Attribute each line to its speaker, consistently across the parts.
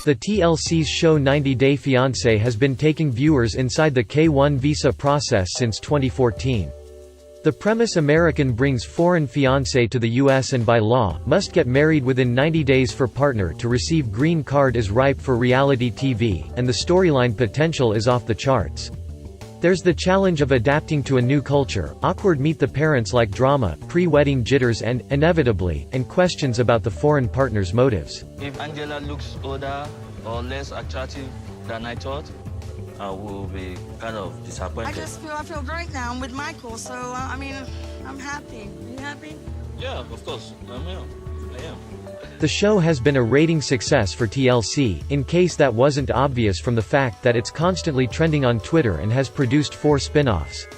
Speaker 1: The TLC's show 90 Day Fiance has been taking viewers inside the K-1 visa process since 2014. The premise: American brings foreign fiancé to the US and by law, must get married within 90 days for partner to receive green card is ripe for reality TV, and the storyline potential is off the charts. There's the challenge of adapting to a new culture, awkward meet-the-parents-like drama, pre-wedding jitters and, inevitably, and questions about the foreign partner's motives.
Speaker 2: If Angela looks older or less attractive than I thought, I will be kind of disappointed.
Speaker 3: I feel great now. I'm with Michael, so I mean, I'm happy. Are you happy?
Speaker 2: Yeah, of course. I am.
Speaker 1: The show has been a rating success for TLC, in case that wasn't obvious from the fact that it's constantly trending on Twitter and has produced 4 spin-offs.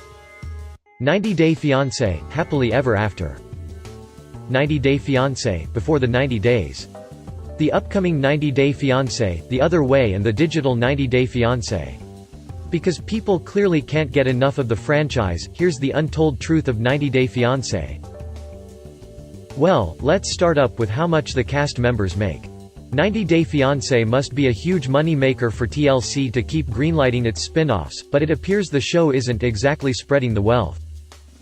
Speaker 1: 90 Day Fiancé, Happily Ever After. 90 Day Fiancé, Before the 90 Days. The upcoming 90 Day Fiancé, The Other Way, and the digital 90 Day Fiancé. Because people clearly can't get enough of the franchise, here's the untold truth of 90 Day Fiancé. Well, let's start up with how much the cast members make. 90 Day Fiancé must be a huge money maker for TLC to keep greenlighting its spin-offs, but it appears the show isn't exactly spreading the wealth.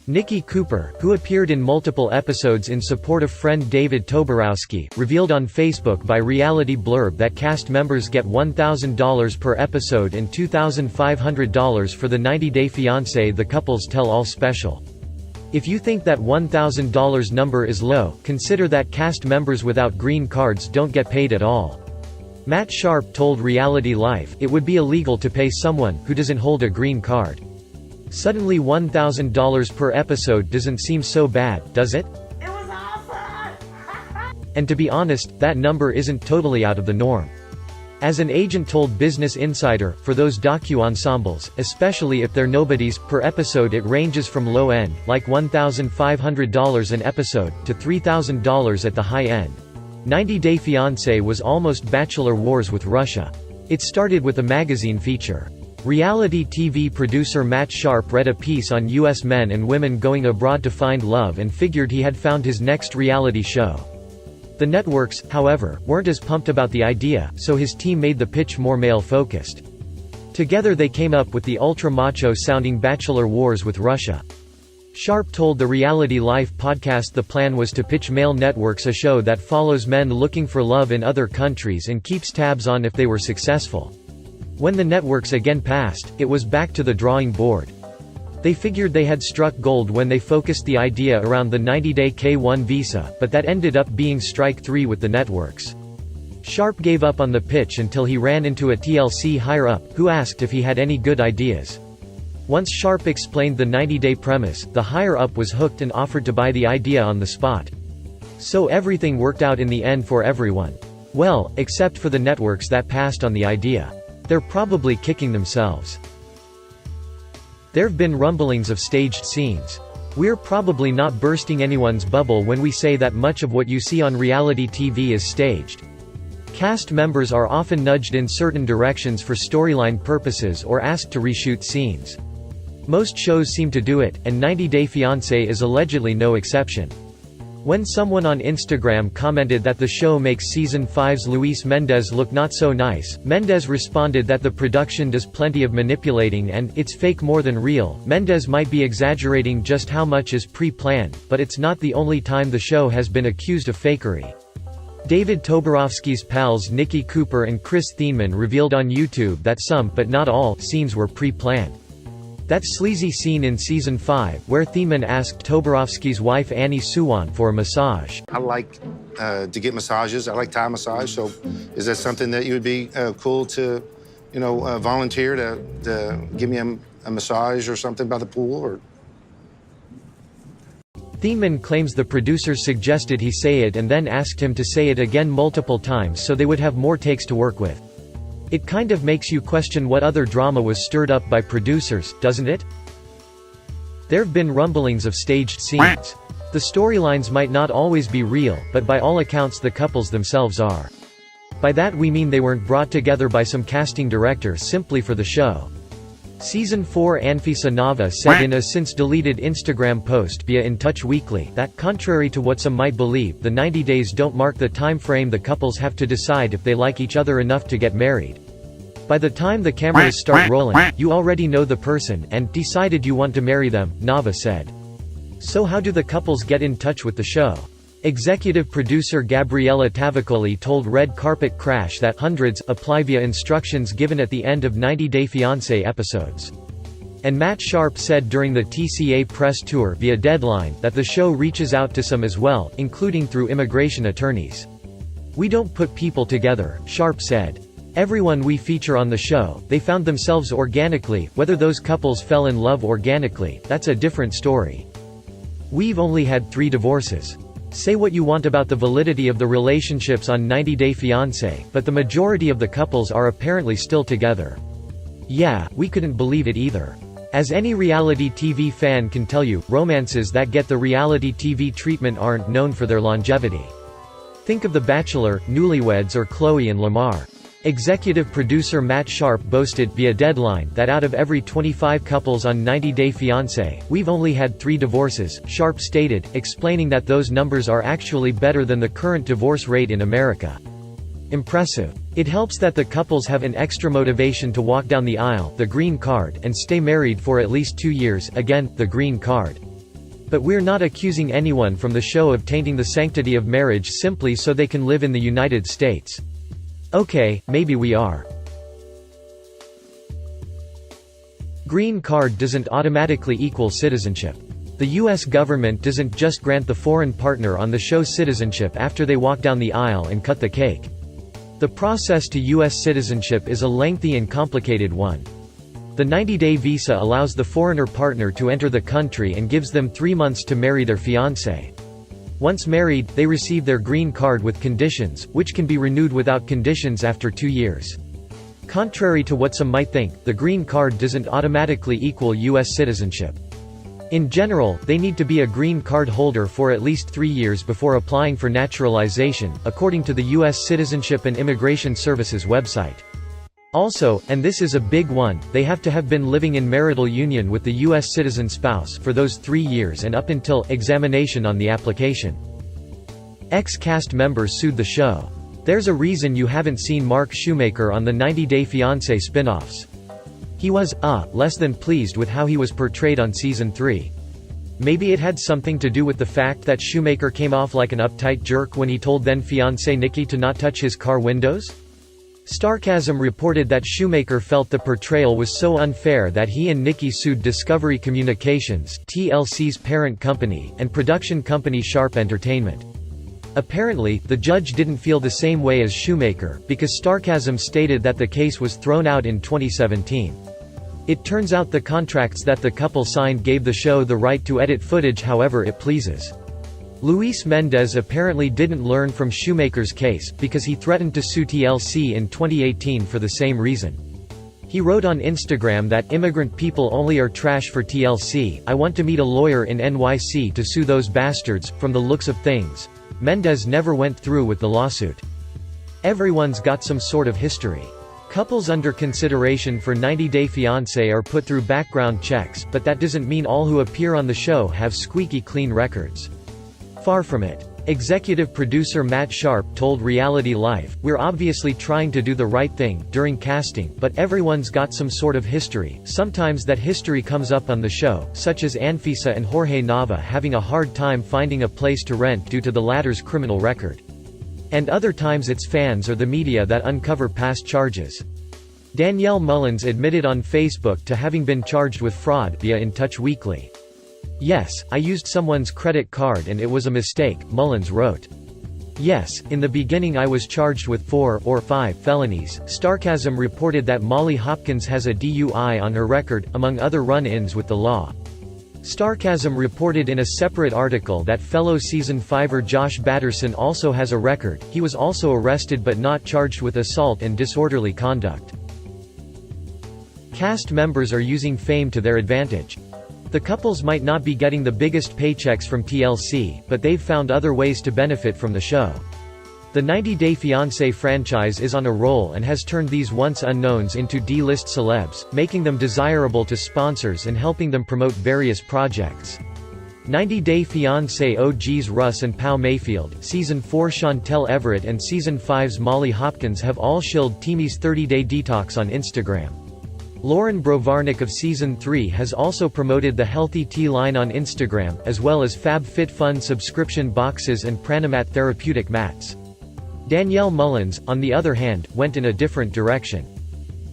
Speaker 1: Nikki Cooper, who appeared in multiple episodes in support of friend David Toborowski, revealed on Facebook by Reality Blurb that cast members get $1,000 per episode and $2,500 for the 90 Day Fiancé the couple's tell-all special. If you think that $1,000 number is low, consider that cast members without green cards don't get paid at all. Matt Sharp told Reality Life it would be illegal to pay someone who doesn't hold a green card. Suddenly $1,000 per episode doesn't seem so bad, does it?
Speaker 3: It was awesome!
Speaker 1: And to be honest, that number isn't totally out of the norm. As an agent told Business Insider, for those docu-ensembles, especially if they're nobodies, per episode it ranges from low end, like $1,500 an episode, to $3,000 at the high end. 90 Day Fiancé was almost Bachelor Wars with Russia. It started with a magazine feature. Reality TV producer Matt Sharp read a piece on U.S. men and women going abroad to find love and figured he had found his next reality show. The networks, however, weren't as pumped about the idea, so his team made the pitch more male-focused. Together they came up with the ultra-macho-sounding Bachelor Wars with Russia. Sharp told the Reality Life podcast the plan was to pitch male networks a show that follows men looking for love in other countries and keeps tabs on if they were successful. When the networks again passed, it was back to the drawing board. They figured they had struck gold when they focused the idea around the 90-day K-1 visa, but that ended up being strike 3 with the networks. Sharp gave up on the pitch until he ran into a TLC higher-up, who asked if he had any good ideas. Once Sharp explained the 90-day premise, the higher-up was hooked and offered to buy the idea on the spot. So everything worked out in the end for everyone. Well, except for the networks that passed on the idea. They're probably kicking themselves. There've been rumblings of staged scenes. We're probably not bursting anyone's bubble when we say that much of what you see on reality TV is staged. Cast members are often nudged in certain directions for storyline purposes or asked to reshoot scenes. Most shows seem to do it, and 90 Day Fiancé is allegedly no exception. When someone on Instagram commented that the show makes Season 5's Luis Mendez look not so nice, Mendez responded that the production does plenty of manipulating and it's fake more than real. Mendez might be exaggerating just how much is pre-planned, but it's not the only time the show has been accused of fakery. David Toborowski's pals Nikki Cooper and Chris Thiemann revealed on YouTube that some, but not all, scenes were pre-planned. That sleazy scene in Season 5, where Thiemann asked Toborowski's wife Annie Suwan for a massage.
Speaker 4: I like to get massages. I like Thai massage, so is that something that you would be cool to, volunteer to give me a massage or something by the pool? Or?
Speaker 1: Thiemann claims the producers suggested he say it and then asked him to say it again multiple times so they would have more takes to work with. It kind of makes you question what other drama was stirred up by producers, doesn't it? There've been rumblings of staged scenes. The storylines might not always be real, but by all accounts the couples themselves are. By that we mean they weren't brought together by some casting director simply for the show. Season 4 Anfisa Nava said in a since-deleted Instagram post via In Touch Weekly that, contrary to what some might believe, the 90 days don't mark the time frame the couples have to decide if they like each other enough to get married. By the time the cameras start rolling, you already know the person and decided you want to marry them, Nava said. So how do the couples get in touch with the show? Executive producer Gabriella Tavicoli told Red Carpet Crash that hundreds apply via instructions given at the end of 90 Day Fiance episodes. And Matt Sharp said during the TCA press tour via Deadline that the show reaches out to some as well, including through immigration attorneys. "We don't put people together," Sharp said. "Everyone we feature on the show, they found themselves organically. Whether those couples fell in love organically, that's a different story. We've only had 3 divorces. Say what you want about the validity of the relationships on 90 Day Fiancé, but the majority of the couples are apparently still together. Yeah, we couldn't believe it either. As any reality TV fan can tell you, romances that get the reality TV treatment aren't known for their longevity. Think of The Bachelor, Newlyweds or Chloe and Lamar." Executive producer Matt Sharp boasted via Deadline that out of every 25 couples on 90 Day Fiancé, we've only had 3 divorces, Sharp stated, explaining that those numbers are actually better than the current divorce rate in America. Impressive. It helps that the couples have an extra motivation to walk down the aisle, the green card, and stay married for at least 2 years, again, the green card. But we're not accusing anyone from the show of tainting the sanctity of marriage simply so they can live in the United States. Okay, maybe we are. Green card doesn't automatically equal citizenship. The U.S. government doesn't just grant the foreign partner on the show citizenship after they walk down the aisle and cut the cake. The process to U.S. citizenship is a lengthy and complicated one. The 90-day visa allows the foreigner partner to enter the country and gives them 3 months to marry their fiancé. Once married, they receive their green card with conditions, which can be renewed without conditions after 2 years. Contrary to what some might think, the green card doesn't automatically equal U.S. citizenship. In general, they need to be a green card holder for at least 3 years before applying for naturalization, according to the U.S. Citizenship and Immigration Services website. Also, and this is a big one, they have to have been living in marital union with the U.S. citizen spouse for those 3 years and up until examination on the application. Ex-cast members sued the show. There's a reason you haven't seen Mark Shoemaker on the 90 Day Fiancé spin-offs. He was, less than pleased with how he was portrayed on Season 3. Maybe it had something to do with the fact that Shoemaker came off like an uptight jerk when he told then-fiancé Nikki to not touch his car windows? Starcasm reported that Shoemaker felt the portrayal was so unfair that he and Nikki sued Discovery Communications, TLC's parent company, and production company Sharp Entertainment. Apparently, the judge didn't feel the same way as Shoemaker, because Starcasm stated that the case was thrown out in 2017. It turns out the contracts that the couple signed gave the show the right to edit footage however it pleases. Luis Mendez apparently didn't learn from Shoemaker's case, because he threatened to sue TLC in 2018 for the same reason. He wrote on Instagram that immigrant people only are trash for TLC. I want to meet a lawyer in NYC to sue those bastards. From the looks of things, Mendez never went through with the lawsuit. Everyone's got some sort of history. Couples under consideration for 90 Day Fiancé are put through background checks, but that doesn't mean all who appear on the show have squeaky clean records. Far from it. Executive producer Matt Sharp told Reality Life, "We're obviously trying to do the right thing during casting, but everyone's got some sort of history. Sometimes that history comes up on the show, such as Anfisa and Jorge Nava having a hard time finding a place to rent due to the latter's criminal record. And other times it's fans or the media that uncover past charges." Danielle Mullins admitted on Facebook to having been charged with fraud via In Touch Weekly. "Yes, I used someone's credit card and it was a mistake," Mullins wrote. "Yes, in the beginning I was charged with 4 or 5 felonies." Starcasm reported that Molly Hopkins has a DUI on her record, among other run-ins with the law. Starcasm reported in a separate article that fellow Season 5er Josh Batterson also has a record. He was also arrested but not charged with assault and disorderly conduct. Cast members are using fame to their advantage. The couples might not be getting the biggest paychecks from TLC, but they've found other ways to benefit from the show. The 90 Day Fiance franchise is on a roll and has turned these once unknowns into D-list celebs, making them desirable to sponsors and helping them promote various projects. 90 Day Fiancé OGs Russ and Pau Mayfield, Season 4 Chantel Everett and Season 5's Molly Hopkins have all shilled Teamy's 30-day detox on Instagram. Lauren Brovarnik of Season 3 has also promoted the Healthy Tea line on Instagram, as well as FabFitFun subscription boxes and Pranamat therapeutic mats. Danielle Mullins, on the other hand, went in a different direction.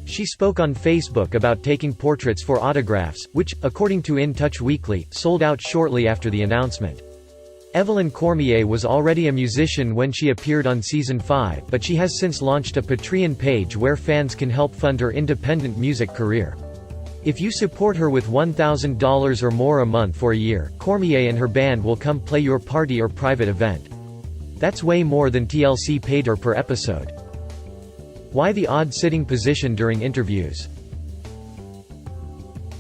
Speaker 1: She spoke on Facebook about taking portraits for autographs, which, according to In Touch Weekly, sold out shortly after the announcement. Evelyn Cormier was already a musician when she appeared on Season 5, but she has since launched a Patreon page where fans can help fund her independent music career. If you support her with $1,000 or more a month for a year, Cormier and her band will come play your party or private event. That's way more than TLC paid her per episode. Why the odd sitting position during interviews?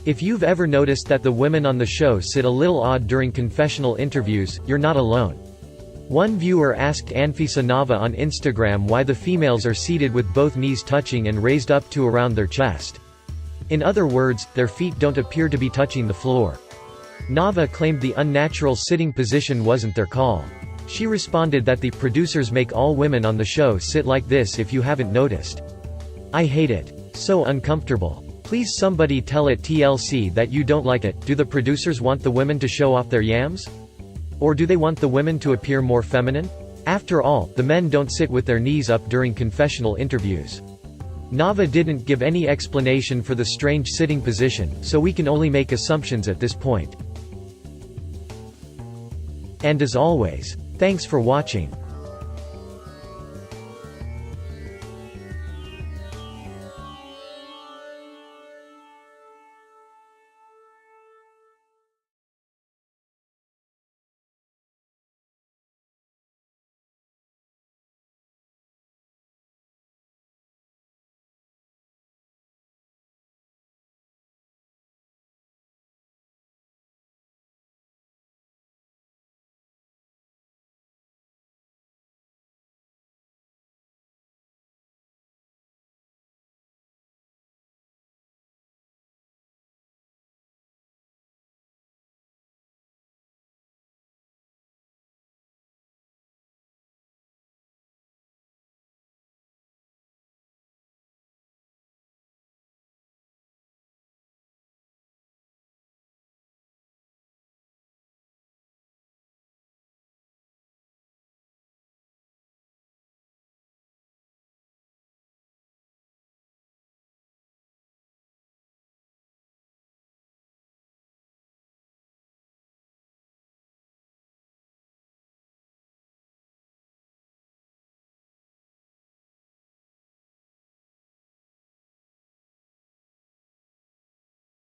Speaker 1: If you've ever noticed that the women on the show sit a little odd during confessional interviews, you're not alone. One viewer asked Anfisa Nava on Instagram why the females are seated with both knees touching and raised up to around their chest. In other words, their feet don't appear to be touching the floor. Nava claimed the unnatural sitting position wasn't their call. She responded that the producers make all women on the show sit like this if you haven't noticed. I hate it. So uncomfortable. Please somebody tell at TLC that you don't like it. Do the producers want the women to show off their yams? Or do they want the women to appear more feminine? After all, the men don't sit with their knees up during confessional interviews. Nava didn't give any explanation for the strange sitting position, so we can only make assumptions at this point. And as always, thanks for watching.